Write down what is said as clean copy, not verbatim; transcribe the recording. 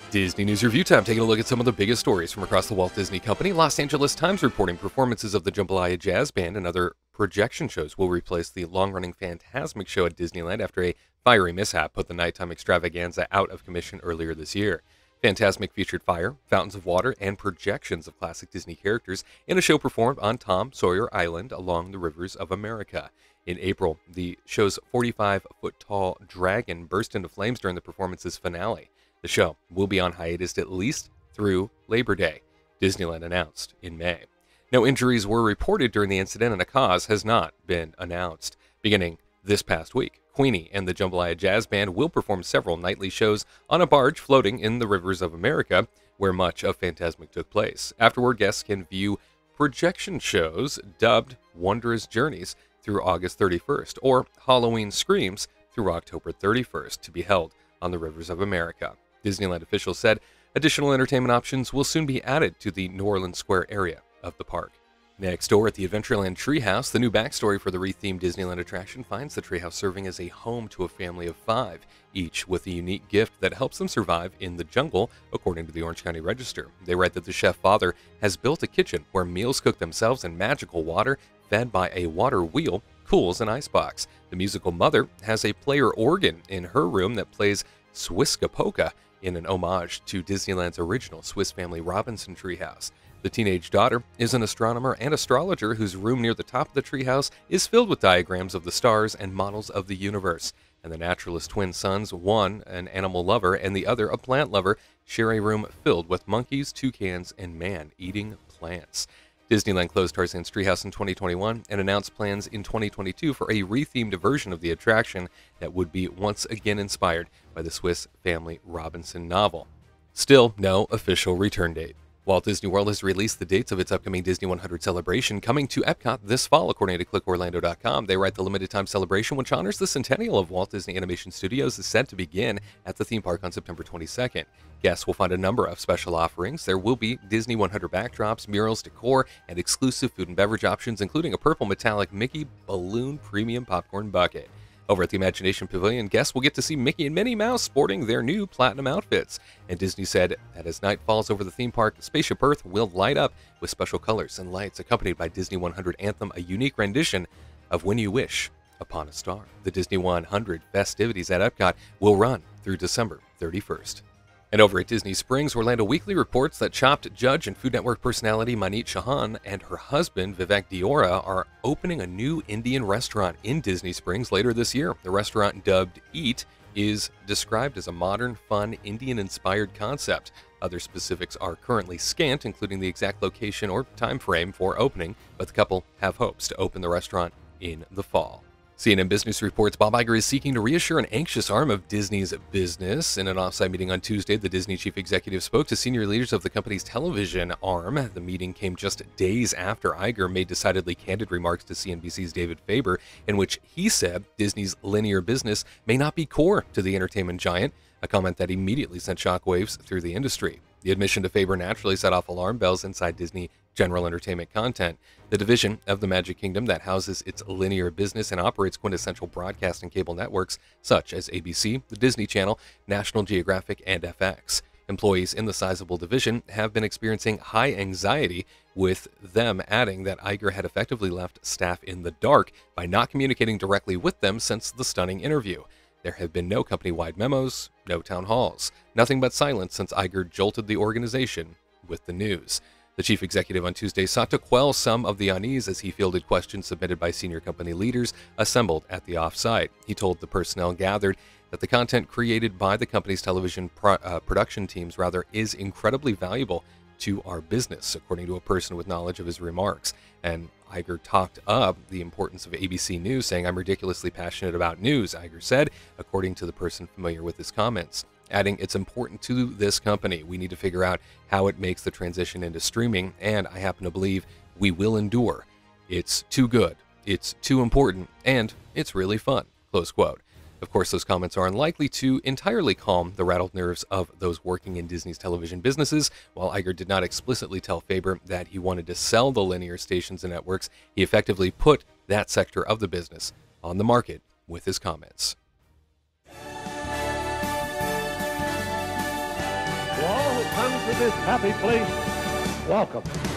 Disney News Review Time, taking a look at some of the biggest stories from across the Walt Disney Company. Los Angeles Times reporting performances of the Jambalaya Jazz Band and other projection shows will replace the long-running Fantasmic show at Disneyland after a fiery mishap put the nighttime extravaganza out of commission earlier this year. Fantasmic featured fire, fountains of water, and projections of classic Disney characters in a show performed on Tom Sawyer Island along the rivers of America. In April, the show's 45-foot-tall dragon burst into flames during the performance's finale. The show will be on hiatus at least through Labor Day, Disneyland announced in May. No injuries were reported during the incident, and a cause has not been announced. Beginning this past week, Queenie and the Jambalaya Jazz Band will perform several nightly shows on a barge floating in the rivers of America, where much of Fantasmic took place. Afterward, guests can view projection shows dubbed Wondrous Journeys through August 31st, or Halloween Screams through October 31st, to be held on the rivers of America. Disneyland officials said additional entertainment options will soon be added to the New Orleans Square area of the park. Next door at the Adventureland Treehouse, the new backstory for the rethemed Disneyland attraction finds the treehouse serving as a home to a family of 5, each with a unique gift that helps them survive in the jungle, according to the Orange County Register. They write that the chef father has built a kitchen where meals cook themselves in magical water fed by a water wheel, cools an icebox. The musical mother has a player organ in her room that plays Swiska Polka in an homage to Disneyland's original Swiss Family Robinson treehouse. The teenage daughter is an astronomer and astrologer whose room near the top of the treehouse is filled with diagrams of the stars and models of the universe. And the naturalist twin sons, one an animal lover and the other a plant lover, share a room filled with monkeys, toucans, and man-eating plants. Disneyland closed Tarzans Treehouse in 2021 and announced plans in 2022 for a rethemed version of the attraction that would be once again inspired by the Swiss Family Robinson novel. Still, no official return date. Walt Disney World has released the dates of its upcoming Disney 100 celebration coming to Epcot this fall, according to ClickOrlando.com. They write the limited-time celebration, which honors the centennial of Walt Disney Animation Studios, is set to begin at the theme park on September 22nd. Guests will find a number of special offerings. There will be Disney 100 backdrops, murals, decor, and exclusive food and beverage options, including a purple metallic Mickey Balloon Premium Popcorn Bucket. Over at the Imagination Pavilion, guests will get to see Mickey and Minnie Mouse sporting their new platinum outfits. And Disney said that as night falls over the theme park, Spaceship Earth will light up with special colors and lights, accompanied by Disney 100 anthem, a unique rendition of When You Wish Upon a Star. The Disney 100 festivities at Epcot will run through December 31st. And over at Disney Springs, Orlando Weekly reports that Chopped judge and Food Network personality Manit Chauhan and her husband Vivek Diora are opening a new Indian restaurant in Disney Springs later this year. The restaurant, dubbed Eat, is described as a modern, fun, Indian-inspired concept. Other specifics are currently scant, including the exact location or time frame for opening, but the couple have hopes to open the restaurant in the fall. CNN Business reports Bob Iger is seeking to reassure an anxious arm of Disney's business. In an offsite meeting on Tuesday, the Disney chief executive spoke to senior leaders of the company's television arm. The meeting came just days after Iger made decidedly candid remarks to CNBC's David Faber, in which he said Disney's linear business may not be core to the entertainment giant, a comment that immediately sent shockwaves through the industry. The admission to Faber naturally set off alarm bells inside Disney General Entertainment Content, the division of the Magic Kingdom that houses its linear business and operates quintessential broadcast and cable networks such as ABC, the Disney Channel, National Geographic, and FX. Employees in the sizable division have been experiencing high anxiety, with them adding that Iger had effectively left staff in the dark by not communicating directly with them since the stunning interview. There have been no company-wide memos, no town halls, nothing but silence since Iger jolted the organization with the news. The chief executive on Tuesday sought to quell some of the unease as he fielded questions submitted by senior company leaders assembled at the offsite. He told the personnel gathered that the content created by the company's television production teams is incredibly valuable to our business, according to a person with knowledge of his remarks. And Iger talked up the importance of ABC News, saying, "I'm ridiculously passionate about news," Iger said, according to the person familiar with his comments. Adding, "It's important to this company. We need to figure out how it makes the transition into streaming, and I happen to believe we will endure. It's too good, it's too important, and it's really fun." Close quote. Of course, those comments are unlikely to entirely calm the rattled nerves of those working in Disney's television businesses. While Iger did not explicitly tell Faber that he wanted to sell the linear stations and networks, he effectively put that sector of the business on the market with his comments. come to this happy place, welcome.